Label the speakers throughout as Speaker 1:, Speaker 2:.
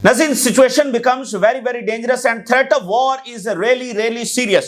Speaker 1: Nasin, situation becomes very very dangerous and threat of war is really really serious.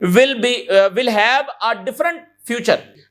Speaker 1: will have a different future।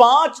Speaker 1: 5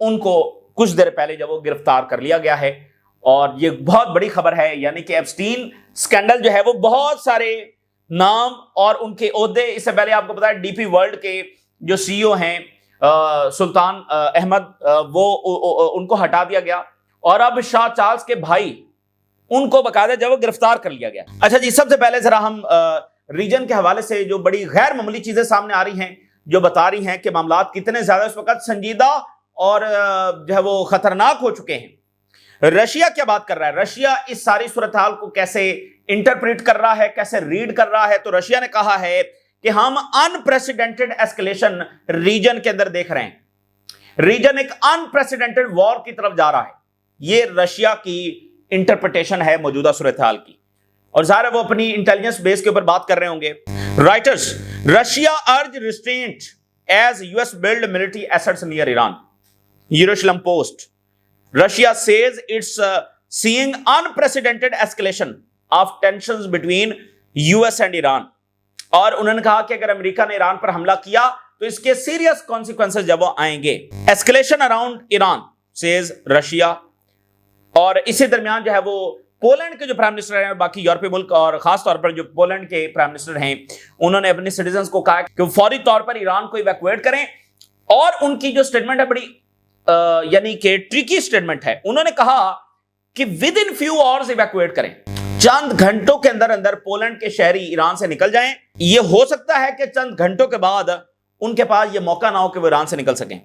Speaker 1: ان کو کچھ دیر پہلے جب وہ گرفتار کر لیا گیا ہے، اور یہ بہت بڑی خبر ہے، یعنی کہ ایپسٹین سکینڈل جو ہے وہ بہت سارے نام اور ان کے عہدے، اس سے پہلے آپ کو پتا ہے ڈی پی ورلڈ کے جو سی او ہیں سلطان احمد، وہ ان کو ہٹا دیا گیا، اور اب شاہ چارلز کے بھائی ان کو باقاعدہ جب وہ گرفتار کر لیا گیا۔ اچھا جی، سب سے پہلے ذرا ہم ریجن کے حوالے سے جو بڑی غیر معمولی چیزیں سامنے آ رہی ہیں، جو بتا رہی ہیں کہ معاملات کتنے زیادہ اس وقت سنجیدہ اور جو ہے وہ خطرناک ہو چکے ہیں۔ رشیا کیا بات کر رہا ہے؟ رشیا اس ساری صورتحال کو کیسے انٹرپریٹ کر رہا ہے، کیسے ریڈ کر رہا ہے؟ تو رشیا نے کہا ہے کہ ہم انپریسیڈنٹڈ ایسکیلیشن ریجن کے اندر دیکھ رہے ہیں، ریجن ایک انپریسیڈنٹڈ وار کی طرف جا رہا ہے۔ یہ رشیا کی انٹرپریٹیشن ہے موجودہ صورتحال کی، اور ظاہر ہے وہ اپنی انٹیلیجنس بیس کے اوپر بات کر رہے ہوں گے۔ Reuters, Russia urge restraint as U S build military assets near Iran. Jerusalem Post, Russia says it's seeing unprecedented escalation of tensions between US and Iran، اور انہوں نے کہا کہ اگر امریکہ نے ایران پر حملہ کیا تو اس کے سیریس کانسیکوینسز جب وہ آئیں گے۔ Escalation around Iran says Russia۔ اور اسی درمیان جو ہے وہ پولینڈ کے جو پرائم منسٹر ہیں اور باقی یورپی ملک، اور خاص طور پر جو پولینڈ کے پرائم منسٹر ہیں، انہوں نے اپنے سٹیزنز کو کہا کہ فوری طور پر ایران کو ایویکویٹ کریں، اور ان کی جو سٹیٹمنٹ ہے بڑی یعنی کہ ٹریکی سٹیٹمنٹ ہے۔ انہوں نے کہا کہ with in few hours evacuate کریں، چند گھنٹوں کے اندر اندر پولینڈ کے شہری ایران سے نکل جائیں۔ یہ ہو سکتا ہے کہ چند گھنٹوں کے بعد ان کے پاس یہ موقع نہ ہو کہ وہ ایران سے نکل سکیں۔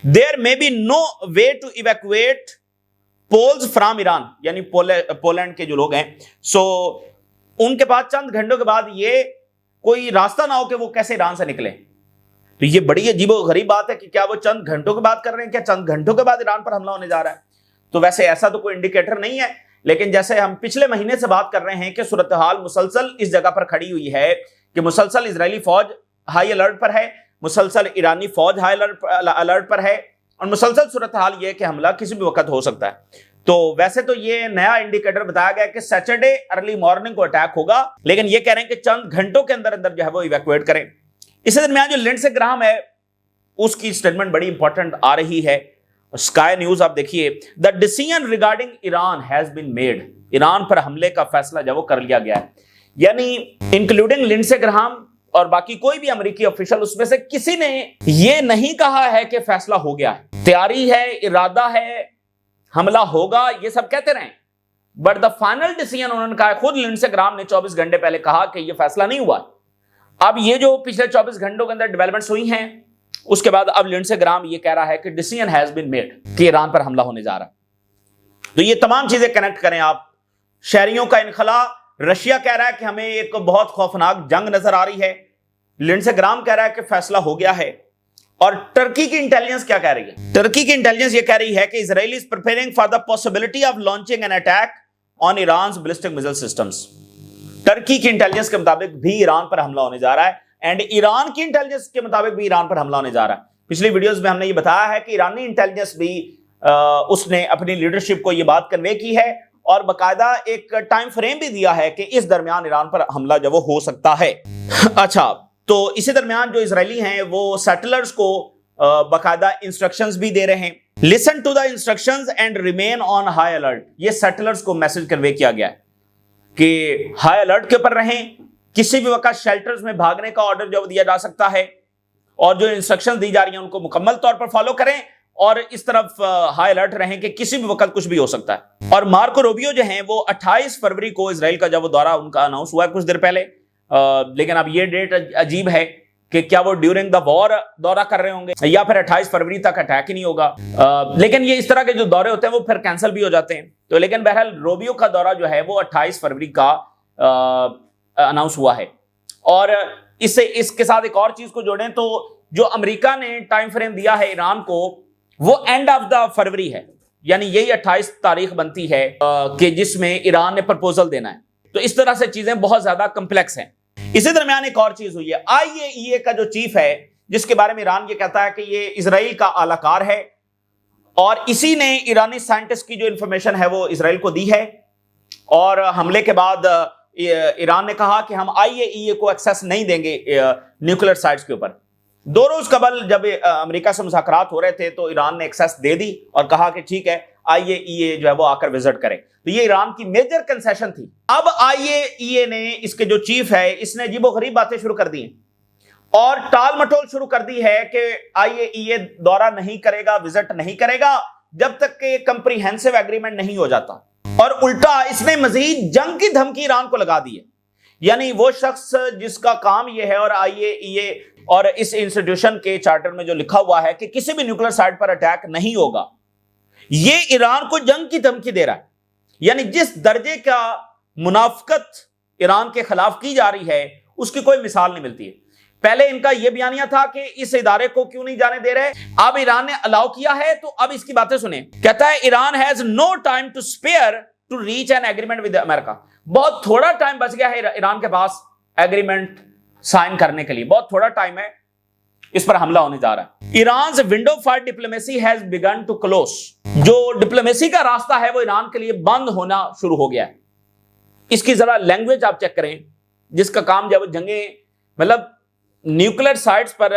Speaker 1: There may be no way to evacuate Poles from Iran، یعنی پولینڈ کے جو لوگ ہیں، سو ان کے پاس چند گھنٹوں کے بعد یہ کوئی راستہ نہ ہو کہ وہ کیسے ایران سے نکلیں۔ تو یہ بڑی عجیب و غریب بات ہے کہ کیا وہ چند گھنٹوں کی بات کر رہے ہیں، کیا چند گھنٹوں کے بعد ایران پر حملہ ہونے جا رہا ہے؟ تو ویسے ایسا تو کوئی انڈیکیٹر نہیں ہے، لیکن جیسے ہم پچھلے مہینے سے بات کر رہے ہیں کہ صورتحال مسلسل اس جگہ پر کھڑی ہوئی ہے کہ مسلسل اسرائیلی فوج ہائی الرٹ پر ہے، مسلسل ایرانی فوج ہائی الرٹ پر ہے، اور مسلسل صورتحال یہ کہ حملہ کسی بھی وقت ہو سکتا ہے۔ تو ویسے تو یہ نیا انڈیکیٹر بتایا گیا کہ سیٹرڈے ارلی مارننگ کو اٹیک ہوگا، لیکن یہ کہہ رہے ہیں کہ چند گھنٹوں کے اندر اندر جو ہے وہ ایویکویٹ کریں۔ اسی درمیان جو لنڈسے گراہم ہے اس کی سٹیٹمنٹ بڑی امپورٹنٹ آ رہی ہے۔ اسکائی نیوز آپ دیکھیے، the decision regarding Iran has been made، Iran پر حملے کا فیصلہ جب وہ کر لیا گیا ہے، یعنی انکلوڈنگ لنڈسے گراہم اور باقی کوئی بھی امریکی آفیشل، اس میں سے کسی نے یہ نہیں کہا ہے کہ فیصلہ ہو گیا ہے، تیاری ہے، ارادہ ہے، حملہ ہوگا، یہ سب کہتے رہیں، بٹ دا فائنل ڈیسیژن انہوں نے کہا، خود لنڈسے گراہم نے 24 گھنٹے پہلے کہا کہ یہ فیصلہ نہیں ہوا۔ اب یہ جو پچھلے 24 گھنٹوں کے اندر ڈیولپمنٹس ہوئی ہیں، اس کے بعد اب لنڈسے گراہم یہ کہہ رہا ہے کہ ڈیسیژن ہیز بین میڈ کہ ایران پر حملہ ہونے جا رہا ہے۔ تو یہ تمام چیزیں کنیکٹ کریں آپ۔ شہریوں کا انخلاء، رشیا کہہ رہا ہے کہ ہمیں ایک بہت خوفناک جنگ نظر آ رہی ہے، لنڈسے گراہم کہہ رہا ہے کہ فیصلہ ہو گیا ہے۔ اور ٹرکی کی انٹیلیجنس کیا کہہ رہی ہے؟ ٹرکی کی انٹیلیجنس یہ کہہ رہی ہے کہ Israel is preparing for the possibility of launching an attack on Iran's ballistic missile systems. Turkey کی انٹیلیجنس کے مطابق بھی ایران پر حملہ ہونے جا رہا ہے، اینڈ ایران کی انٹیلیجنس کے مطابق بھی ایران پر حملہ ہونے جا رہا ہے۔ پچھلی ویڈیوز میں ہم نے یہ بتایا ہے کہ ایرانی انٹیلیجنس بھی اس نے اپنی لیڈرشپ کو یہ بات کنوے کی ہے، اور باقاعدہ ایک ٹائم فریم بھی دیا ہے کہ اس درمیان ایران پر حملہ جب وہ ہو سکتا ہے۔ اچھا، تو اسی درمیان جو اسرائیلی ہیں وہ سیٹلرز کو باقاعدہ انسٹرکشنز بھی دے رہے ہیں، listen to the instructions and remain on high alert. یہ سیٹلرز کو میسج کنوے کیا گیا ہے کہ ہائی الرٹ کے اوپر رہیں، کسی بھی وقت شیلٹرز میں بھاگنے کا آرڈر جو دیا جا سکتا ہے، اور جو انسٹرکشن دی جا رہی ہیں ان کو مکمل طور پر فالو کریں، اور اس طرف ہائی الرٹ رہیں کہ کسی بھی وقت کچھ بھی ہو سکتا ہے۔ اور مارکو روبیو جو ہیں وہ 28 فروری کو اسرائیل کا جب وہ دورہ ان کا اناؤنس ہوا ہے کچھ دیر پہلے، لیکن اب یہ ڈیٹ عجیب ہے کہ کیا وہ ڈیورنگ دا وار دورہ کر رہے ہوں گے یا پھر 28 فروری تک اٹیک ہی نہیں ہوگا، لیکن یہ اس طرح کے جو دورے ہوتے ہیں وہ پھر کینسل بھی ہو جاتے ہیں۔ تو لیکن بہرحال روبیو کا دورہ جو ہے وہ 28 فروری کا اناؤنس ہوا ہے۔ اور اس کے ساتھ ایک اور چیز کو جوڑیں تو جو امریکہ نے ٹائم فریم دیا ہے ایران کو وہ اینڈ آف دا فروری ہے، یعنی یہی 28 تاریخ بنتی ہے کہ جس میں ایران نے پرپوزل دینا ہے۔ تو اس طرح سے چیزیں بہت زیادہ کمپلیکس ہیں۔ اسی درمیان ایک اور چیز ہوئی ہے، IAEA کا جو چیف ہے جس کے بارے میں ایران یہ کہتا ہے کہ یہ اسرائیل کا اعلی کار ہے، اور اسی نے ایرانی سائنٹسٹ کی جو انفارمیشن ہے وہ اسرائیل کو دی ہے، اور حملے کے بعد ایران نے کہا کہ ہم IAEA کو ایکسیس نہیں دیں گے نیوکلیر سائٹس کے اوپر۔ 2 روز قبل جب امریکہ سے مذاکرات ہو رہے تھے تو ایران نے ایکسیس دے دی اور کہا کہ ٹھیک ہے IAEA جو ہے وہ آ کر وزٹ کرے. تو یہ ایران کی میجر کنسیشن تھی. اب IAEA نے اس کے جو چیف ہے اس نے عجیب و غریب باتیں شروع کر دی ہیں اور ٹال مٹول شروع کر دی ہے کہ IAEA دورہ نہیں کرے گا, وزٹ نہیں کرے گا جب تک کہ کمپریہنسو ایگریمنٹ نہیں ہو جاتا. اور الٹا اس نے مزید جنگ کی دھمکی ایران کو لگا دی ہے. یعنی وہ شخص جس کا کام یہ ہے, اور IAEA اور اس انسٹیٹیوشن کے چارٹر میں جو لکھا ہوا ہے کہ کسی بھی نیوکلیر سائٹ پر اٹیک نہیں ہوگا, یہ ایران کو جنگ کی دھمکی دے رہا ہے. یعنی جس درجے کا منافقت ایران کے خلاف کی جا رہی ہے اس کی کوئی مثال نہیں ملتی ہے. پہلے ان کا یہ بیانیہ تھا کہ اس ادارے کو کیوں نہیں جانے دے رہے, اب ایران نے الاؤ کیا ہے. تو اب اس کی باتیں سنیں. کہتا ہے Iran has no time to spare to reach an agreement with America. بہت تھوڑا ٹائم بچ گیا ہے ایران کے پاس ایگریمنٹ سائن کرنے کے لیے, بہت تھوڑا ٹائم ہے, اس پر حملہ ہونے جا رہا ہے. ایرانز ونڈو فار ڈپلومیسی ہیز بیگن ٹو کلوز. جو ڈپلومیسی کا راستہ ہے وہ ایران کے لیے بند ہونا شروع ہو گیا ہے. اس کی ذرا لینگویج آپ چیک کریں, جس کا کام جب جنگیں مطلب نیوکلیر سائٹس پر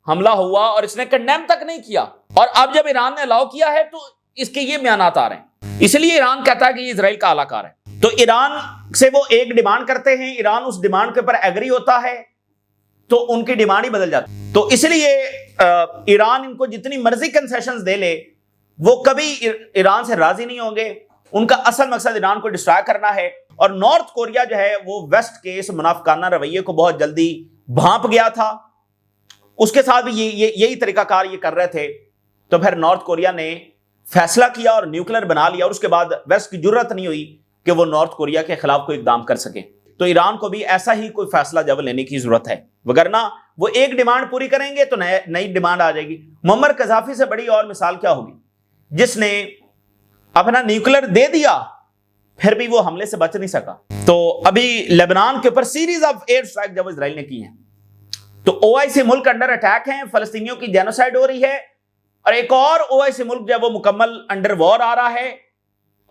Speaker 1: حملہ ہوا اور اس نے کنڈیم تک نہیں کیا, اور اب جب ایران نے الاؤ کیا ہے تو اس کے یہ بیانات آ رہے ہیں. اس لیے ایران کہتا ہے کہ یہ اسرائیل کا اعلی کار ہے. تو ایران سے وہ ایک ڈیمانڈ کرتے ہیں, ایران اس ڈیمانڈ کے اوپر ایگری ہوتا ہے تو ان کی ڈیمانڈ ہی بدل جاتی. تو اس لیے ایران ان کو جتنی مرضی کنسیشنز دے لے وہ کبھی ایران سے راضی نہیں ہوں گے. ان کا اصل مقصد ایران کو ڈسٹرائے کرنا ہے. اور نارتھ کوریا جو ہے وہ ویسٹ کے اس منافقانہ رویے کو بہت جلدی بھانپ گیا تھا, اس کے ساتھ بھی یہی طریقہ کار یہ کر رہے تھے. تو پھر نارتھ کوریا نے فیصلہ کیا اور نیوکلیر بنا لیا, اور اس کے بعد ویسٹ کی جرات نہیں ہوئی کہ وہ نارتھ کوریا کے خلاف کوئی اقدام کر سکے. تو ایران کو بھی ایسا ہی کوئی فیصلہ جب لینے کی ضرورت ہے, وگرنہ وہ ایک ڈیمانڈ پوری کریں گے تو نئی ڈیمانڈ آ جائے گی. معمر قذافی سے بڑی اور مثال کیا ہوگی, جس نے اپنا نیوکلیر دے دیا پھر بھی وہ حملے سے بچ نہیں سکا. تو ابھی لبنان کے اوپر سیریز آف ایئر اسٹرائک جب اسرائیل نے کی ہیں تو OIC ملک انڈر اٹیک ہیں, فلسطینیوں کی جینوسائیڈ ہو رہی ہے, اور ایک اور OIC ملک جو ہے وہ مکمل انڈر وار آ رہا ہے,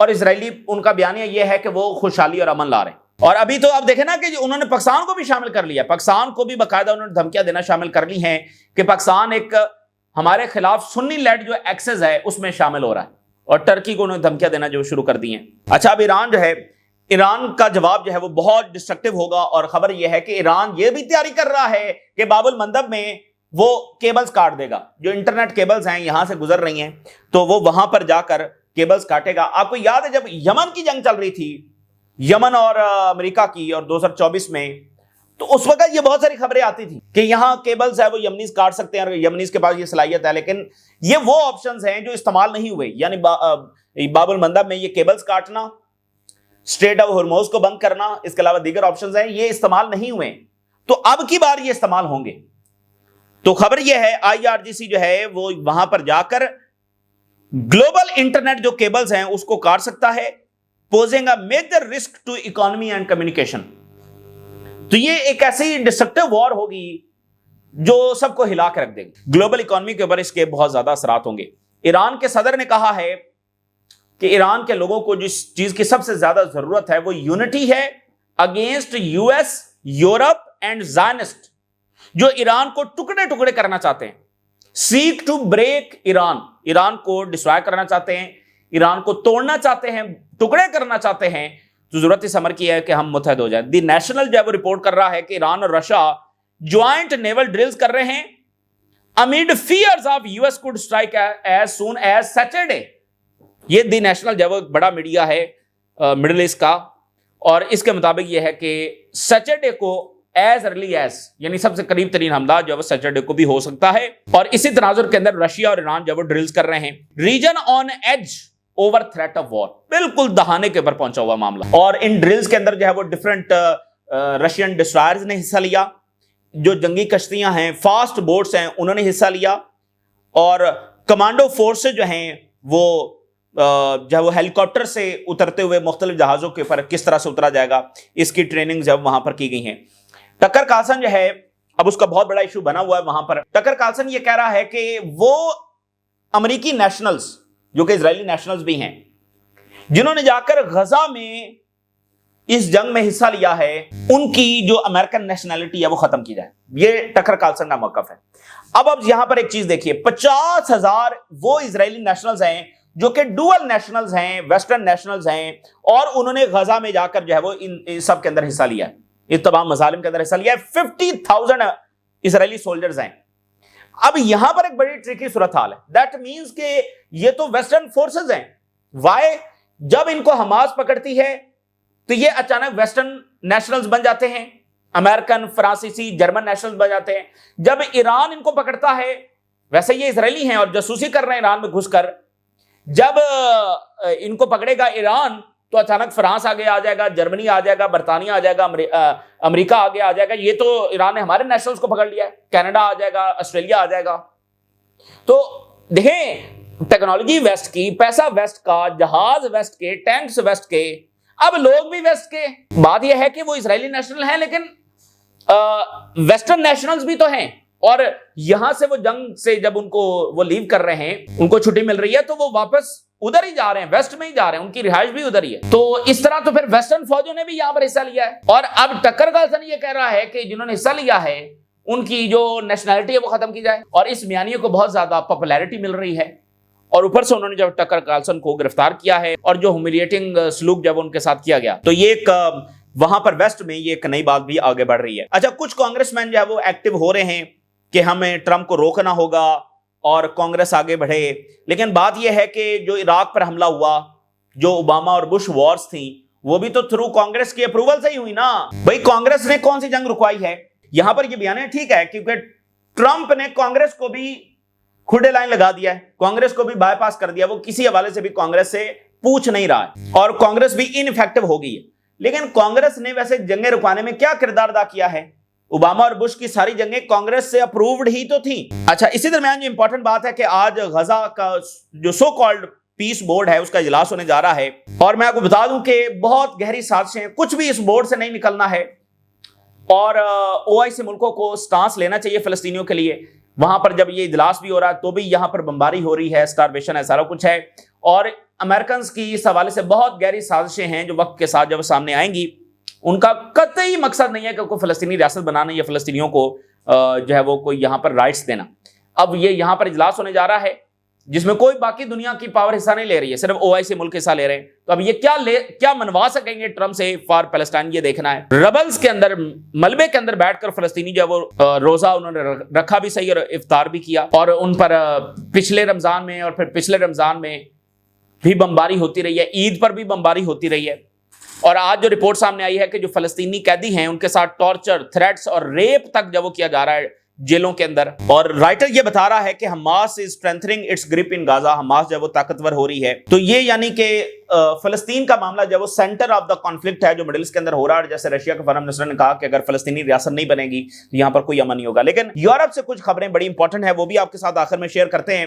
Speaker 1: اور اسرائیلی ان کا بیانیہ یہ ہے کہ وہ خوشحالی اور امن لا رہے ہیں. اور ابھی تو آپ دیکھیں نا کہ انہوں نے پاکستان کو بھی شامل کر لیا, پاکستان کو بھی باقاعدہ انہوں نے دھمکیاں دینا شامل کر لی ہیں کہ پاکستان ایک ہمارے خلاف سنی لیڈ جو ایکسس ہے اس میں شامل ہو رہا ہے, اور ٹرکی کو انہوں نے دھمکیاں دینا جو شروع کر دی ہیں. اچھا, اب ایران جو ہے, ایران کا جواب جو ہے وہ بہت ڈسٹرکٹیو ہوگا, اور خبر یہ ہے کہ ایران یہ بھی تیاری کر رہا ہے کہ باب المندب میں وہ کیبلز کاٹ دے گا. جو انٹرنیٹ کیبلز ہیں یہاں سے گزر رہی ہیں تو وہ وہاں پر جا کر کیبلز کاٹے گا. آپ کو یاد ہے جب یمن کی جنگ چل رہی تھی, یمن اور امریکہ کی, اور 2024 میں, تو اس وقت یہ بہت ساری خبریں آتی تھی کہ یہاں کیبلز ہے وہ یمنیز کاٹ سکتے ہیں, اور یمنیز کے پاس یہ صلاحیت ہے. لیکن یہ وہ آپشنز ہیں جو استعمال نہیں ہوئے, یعنی باب المندب میں یہ کیبلز کاٹنا, اسٹریٹ آف ہرموز کو بند کرنا, اس کے علاوہ دیگر آپشنز ہیں, یہ استعمال نہیں ہوئے. تو اب کی بار یہ استعمال ہوں گے. تو خبر یہ ہے IRGC جو ہے وہ وہاں پر جا کر گلوبل انٹرنیٹ جو کیبلز ہیں اس کو کاٹ سکتا ہے, posing a major risk to economy and communication. تو یہ ایک ایسی ڈسٹرکٹیو وار ہوگی جو سب کو ہلا کے رکھ دے گی. گلوبل اکانومی کے اوپر اس کے بہت زیادہ اثرات ہوں گے. ایران کے صدر نے کہا ہے کہ ایران کے لوگوں کو جس چیز کی سب سے زیادہ ضرورت ہے وہ یونٹی ہے اگینسٹ US, یورپ اینڈ زائنسٹ, جو ایران کو ٹکڑے ٹکڑے کرنا چاہتے ہیں. سیک ٹو بریک ایران, ایران کو ڈسٹرائے کرنا چاہتے ہیں, ایران کو توڑنا چاہتے ہیں, ٹکڑے کرنا چاہتے ہیں. تو ضرورت اس امر کی ہے کہ ہم متحد ہو جائیں. دی نیشنل جو ہے وہ رپورٹ کر رہا ہے کہ ایران اور رشیا جوائنٹ نیول ڈرلز کر رہے ہیں amid fears of US could strike as soon as Saturday. یہ دی نیشنل جو ہے وہ بڑا میڈیا ہے مڈل ایسٹ کا, اور اس کے مطابق یہ ہے کہ سیٹرڈے کو ایز ارلی ایز, یعنی سب سے قریب ترین حملہ جو ہے وہ سیٹرڈے کو بھی ہو سکتا ہے. اور اسی تناظر کے اندر رشیا اور ایران جو ہے وہ ڈرلز کر رہے ہیں. Region on edge over threat of war, بالکل دہانے کے اوپر پہنچا ہوا معاملہ. اور ان ڈرلز کے اندر جو ہے وہ ڈفرنٹ رشین ڈسٹرائرز نے حصہ لیا, جو جنگی کشتیاں ہیں, فاسٹ بوٹس ہیں, انہوں نے حصہ لیا, اور کمانڈو فورسز جو ہیں وہ جو ہے وہ ہیلی کاپٹر سے اترتے ہوئے مختلف جہازوں کے اوپر کس طرح سے اترا جائے گا, اس کی ٹریننگ جو وہاں پر کی گئی ہیں. ٹکر کارلسن جو ہے اب اس کا بہت بڑا ایشو بنا ہوا ہے وہاں پر. ٹکر کارلسن یہ کہہ رہا ہے کہ وہ امریکی نیشنلز جو کہ اسرائیلی نیشنلز بھی ہیں, جنہوں نے جا کر غزہ میں اس جنگ میں حصہ لیا ہے ان کی جو امریکن نیشنلٹی ہے وہ ختم کی جائے. یہ ٹکر کارلسن کا موقف ہے. اب یہاں پر ایک چیز دیکھیے, 50,000 وہ اسرائیلی نیشنلز ہیں جو کہ ڈوئل نیشنلز ہیں, ویسٹرن نیشنلز ہیں, اور انہوں نے غزہ میں جا کر جو ہے وہ ان سب کے اندر حصہ لیا ہے, ان تمام مظالم کے اندر حصہ لیا ہے. 50,000 اسرائیلی سولجرز ہیں. اب یہاں پر ایک بڑی ٹرکی صورتحال ہے. دیٹ مینز کہ یہ تو ویسٹرن فورسز ہیں. وائی؟ جب ان کو حماس پکڑتی ہے تو یہ اچانک ویسٹرن نیشنلز بن جاتے ہیں, امریکن, فرانسیسی, جرمن نیشنلز بن جاتے ہیں. جب ایران ان کو پکڑتا ہے, ویسے یہ اسرائیلی ہیں اور جاسوسی کر رہے ہیں ایران میں گھس کر, جب ان کو پکڑے گا ایران تو اچانک فرانس آگے آ جائے گا, جرمنی آ جائے گا, برطانیہ آ جائے گا, امریکہ آگے آ جائے گا. یہ تو ایران نے ہمارے نیشنلز کو پکڑ لیا ہے. کینیڈا آ جائے گا, آسٹریلیا آ جائے گا. تو دیکھیں, ٹیکنالوجی ویسٹ کی, پیسہ ویسٹ کا, جہاز ویسٹ کے, ٹینکس ویسٹ کے, اب لوگ بھی ویسٹ کے. بات یہ ہے کہ وہ اسرائیلی نیشنل ہیں لیکن ویسٹرن نیشنلز بھی تو ہیں, اور یہاں سے وہ جنگ سے جب ان کو وہ لیو کر رہے ہیں, ان کو چھٹی مل رہی ہے, تو وہ واپس ادھر ہی جا رہے ہیں, ویسٹ میں ہی جا رہے ہیں, ان کی رہائش بھی ادھر ہی ہے. تو اس طرح تو پھر ویسٹرن فوجوں نے بھی یہاں پر حصہ لیا ہے. اور اب ٹکر کارلسن یہ کہہ رہا ہے کہ جنہوں نے حصہ لیا ہے ان کی جو نیشنلٹی ہے وہ ختم کی جائے, اور اس میانیوں کو بہت زیادہ پاپولیرٹی مل رہی ہے. اور اوپر سے انہوں نے جب ٹکر کارلسن کو گرفتار کیا ہے اور جو ہیوملیٹنگ سلوک جب ان کے ساتھ کیا گیا, تو یہ ایک وہاں پر ویسٹ میں یہ ایک نئی بات بھی آگے بڑھ رہی ہے. اچھا, کچھ کانگریس مین جو ہے وہ ایکٹیو ہو رہے ہیں کہ ہمیں ٹرمپ کو روکنا ہوگا اور کانگریس آگے بڑھے. لیکن بات یہ ہے کہ جو عراق پر حملہ ہوا, جو اوباما اور بش وارز تھیں, وہ بھی تو تھرو کانگریس کی اپروول سے ہی ہوئی نا. بھائی کانگریس نے کون سی جنگ رکوائی ہے؟ یہاں پر یہ بیان ٹھیک ہے کیونکہ ٹرمپ نے کانگریس کو بھی کھڈے لائن لگا دیا ہے, کانگریس کو بھی بائی پاس کر دیا. وہ کسی حوالے سے بھی کانگریس سے پوچھ نہیں رہا ہے اور کانگریس بھی ان افیکٹو ہو گئی ہے. لیکن کانگریس نے ویسے جنگیں رکوانے میں کیا کردار ادا کیا ہے؟ اوباما اور بش کی ساری جنگیں کانگریس سے اپرووڈ ہی تو تھیں. اچھا, اسی درمیان جو امپورٹنٹ بات ہے کہ آج غزہ کا جو سو کالڈ پیس بورڈ ہے اس کا اجلاس ہونے جا رہا ہے, اور میں آپ کو بتا دوں کہ بہت گہری سازشیں, کچھ بھی اس بورڈ سے نہیں نکلنا ہے, اور OIC ملکوں کو سٹانس لینا چاہیے فلسطینیوں کے لیے. وہاں پر جب یہ اجلاس بھی ہو رہا ہے تو بھی یہاں پر بمباری ہو رہی ہے, سٹارویشن ہے, سارا کچھ ہے, اور امریکنز کی اس حوالے سے بہت گہری سازشیں ہیں جو وقت کے ساتھ جب سامنے آئیں گی. ان کا قطعی مقصد نہیں ہے کہ کوئی فلسطینی ریاست بنانا یا فلسطینیوں کو جو ہے وہ کوئی یہاں پر رائٹس دینا. اب یہ یہاں پر اجلاس ہونے جا رہا ہے جس میں کوئی باقی دنیا کی پاور حصہ نہیں لے رہی ہے, صرف OIC ملک حصہ لے رہے ہیں. تو اب یہ کیا منوا سکیں گے ٹرمپ سے فار پیلسٹائن, یہ دیکھنا ہے. ربلز کے اندر, ملبے کے اندر بیٹھ کر فلسطینی جو وہ روزہ انہوں نے رکھا بھی صحیح اور افطار بھی کیا, اور ان پر پچھلے رمضان میں اور پھر پچھلے رمضان میں بھی بمباری ہوتی رہی ہے, عید پر بھی بمباری ہوتی رہی ہے. اور آج جو رپورٹ سامنے آئی ہے کہ جو فلسطینی قیدی ہیں ان کے ساتھ ٹارچر, تھریٹس اور ریپ تک جب وہ کیا جا رہا ہے جیلوں کے اندر. اور رائٹر یہ بتا رہا ہے کہ Hamas is strengthening its grip in Gaza, Hamas جب وہ طاقتور ہو رہی ہے. تو یہ یعنی کہ فلسطین کا معاملہ جب وہ سینٹر آف دا کانفلکٹ ہے جو مڈل ایسٹ کے اندر ہو رہا ہے. جیسے رشیا کے فارم منسٹر نے کہا کہ اگر فلسطینی ریاست نہیں بنے گی تو یہاں پر کوئی امن نہیں ہوگا. لیکن یورپ سے کچھ خبریں بڑی انپورٹنٹ ہیں, وہ بھی آپ کے ساتھ آخر میں شیئر کرتے ہیں.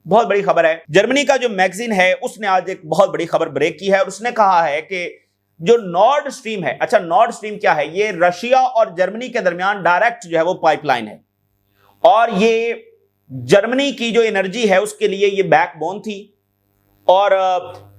Speaker 1: بہت بڑی خبر ہے. جرمنی کا جو میگزین ہے اس نے آج ایک بہت بڑی خبر بریک کی ہے, اور اس نے کہا ہے کہ جو نارڈ اسٹریم ہے, اچھا نارڈ اسٹریم کیا ہے؟ یہ رشیا اور جرمنی کے درمیان ڈائریکٹ جو ہے وہ پائپ لائن ہے, اور یہ جرمنی کی جو انرجی ہے اس کے لیے یہ بیک بون تھی, اور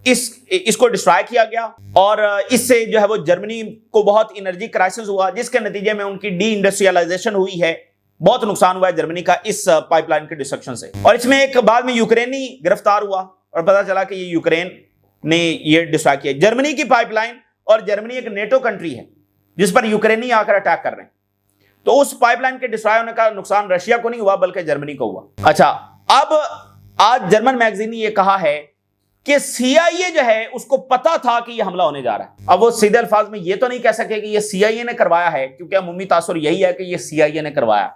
Speaker 1: اس کو ڈسٹرائے کیا گیا, اور اس سے جو ہے وہ جرمنی کو بہت انرجی کرائسس ہوا, جس کے نتیجے میں ان کی ڈی انڈسٹریلائزیشن ہوئی ہے. بہت نقصان ہوا ہے جرمنی کا اس پائپ لائن کے ڈسٹرکشن سے. اور اس میں ایک بعد میں یوکرینی گرفتار ہوا اور پتا چلا کہ یہ یوکرین نے یہ ڈسٹرائے کیا. جرمنی کی پائپ لائن, اور جرمنی ایک نیٹو کنٹری ہے جس پر یوکرینی آ کر اٹیک کر رہے ہیں, تو اس پائپ لائن کے ڈسٹرائے ہونے کا نقصان رشیا کو نہیں ہوا بلکہ جرمنی کو ہوا. اچھا, اب آج جرمن میگزین نے یہ کہا ہے کہ CIA جو ہے اس کو پتا تھا کہ یہ حملہ ہونے جا رہا ہے. اب وہ سیدھے الفاظ میں یہ تو نہیں کہہ سکے کہ یہ CIA نے کروایا ہے, کیونکہ عمومی تاثر یہی ہے کہ یہ CIA نے کروایا.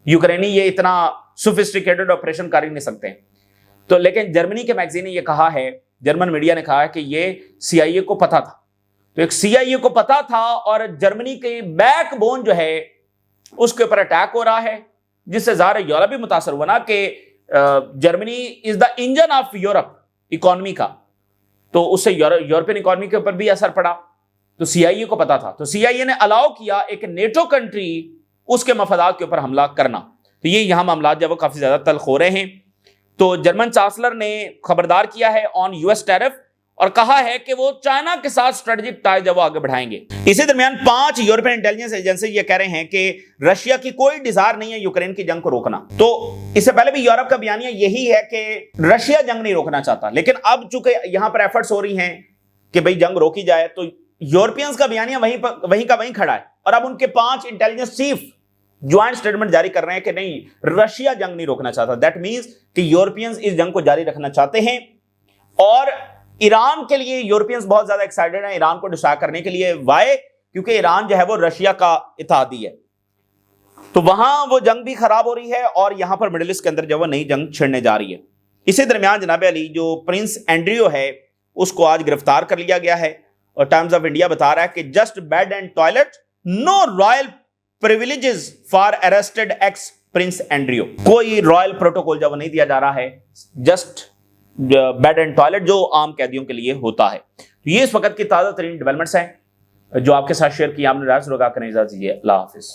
Speaker 1: یوکرینی یہ اتنا سوفسٹیکیٹڈ آپریشن کر ہی نہیں سکتے. تو لیکن جرمنی کے میگزین نے یہ کہا ہے, جرمن میڈیا نے کہا ہے کہ یہ CIA کو پتا تھا. تو ایک CIA کو پتا تھا, اور جرمنی کے بیک بون جو ہے اس کے اوپر اٹیک ہو رہا ہے, جس سے ظاہر یورپ بھی متاثر ہوا نا کہ جرمنی از the engine of Europe economy کا, تو اس سے یورپین اکانومی کے اوپر بھی اثر پڑا. تو CIA کو پتا تھا, تو CIA نے الاؤ کیا ایک نیٹو کنٹری اس کے مفادات کے اوپر حملہ کرنا. تو یہ یہاں معاملات جو وہ کافی زیادہ تلخ ہو رہے ہیں. تو جرمن چانسلر نے خبردار کیا ہے آن US ٹیرف, اور کہا ہے کہ وہ چائنا کے ساتھ اسٹریٹجک ٹائی جو آگے بڑھائیں گے۔ اسی درمیان 5 یورپین انٹیلیجنس ایجنسی یہ کہہ رہے ہیں کہ رشیا کی کوئی ڈیزائر نہیں ہے یوکرین کی جنگ کو روکنا۔ تو اس سے پہلے بھی یورپ کا بیانیہ یہی ہے کہ رشیا جنگ نہیں روکنا چاہتا، لیکن اب چونکہ یہاں پر ایفرٹس ہو رہی ہیں کہ بھئی جنگ روکی جائے، تو یورپینز کا بیانیہ وہیں کا وہیں کھڑا ہے، اور اب ان کے 5 انٹیلیجنس چیف جوائنٹ سٹیٹمنٹ جاری کر رہے ہیں کہ نہیں، رشیا جنگ نہیں روکنا چاہتا۔ دیٹ مینز کہ یورپینز اس جنگ کو جاری رکھنا چاہتے ہیں، اور ایران کے لیے یورپینز بہت زیادہ ایکسائٹڈ ہیں ایران کو ڈسٹریکٹ کرنے کے لیے۔ وائے؟ کیونکہ ایران جو ہے وہ رشیا کا اتحادی ہے، تو وہاں وہ جنگ بھی خراب ہو رہی ہے، اور یہاں پر مڈل ایسٹ کے اندر جو وہ نئی جنگ چھڑنے جا رہی ہے۔ اسی درمیان جناب علی جو پرنس اینڈریو ہے اس کو آج گرفتار کر لیا گیا ہے، اور ٹائمز آف انڈیا بتا رہا ہے کہ just bed and toilet, no royal privileges for arrested ex prince Andrew. کوئی رائل پروٹوکول جو وہ نہیں دیا جا رہا ہے، جسٹ بیڈ اینڈ ٹوائلٹ جو عام قیدیوں کے لیے ہوتا ہے۔ یہ اس وقت کی تازہ ترین ڈیولپمنٹس ہیں جو آپ کے ساتھ شیئر کی۔ آپ نے رائز لگا کر اجازت دیجیے، اللہ حافظ۔